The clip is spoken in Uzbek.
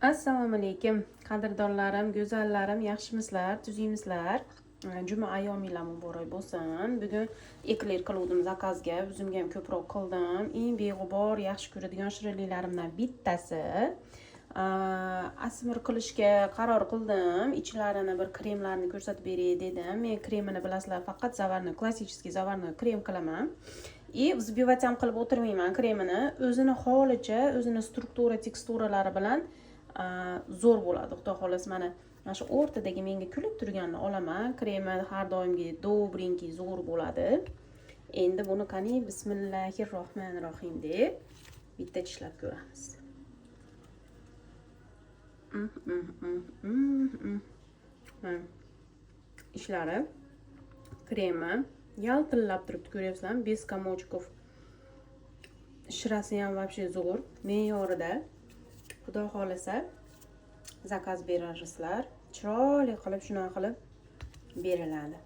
Assalomu alaykum qadrdonlarim, go'zallarim, yaxshimisizlar, tuzingizlar? Juma ayyominglar muborak bo'lsin. Bugun ekler qildim zakazga, o'zimga ham ko'proq qildim. Eng beg'ubor, yaxshi ko'radigan shirinliklarimdan bittasi. Asmir qilishga qaror qildim. Ichlarini bir kremlarni ko'rsatib beray dedim. Men kremini bilasizlar, faqat zavarni, klassический zavarni krem qilaman. Взбивать ham qilib o'tirmayman kremini. O'zini holicha, o'zini struktura, teksturalari bilan zo'r bo'ladi. Xudo xolasa mana shu o'rtadagi menga kulib turganini olaman. Kremi har doimgi dobrinki zo'r bo'ladi. Endi buni qani bismillahirrohmanirrohim deb bitta tishlab ko'ramiz. Ishlari kremi yaltillab turibdi, ko'ryapsizlarmi? Без комочков. Shirasi ham вообще zo'r, me'yorida. Xudo xolasa zakaz berarsizlar, chiroyli qilib shunaqa qilib beriladi.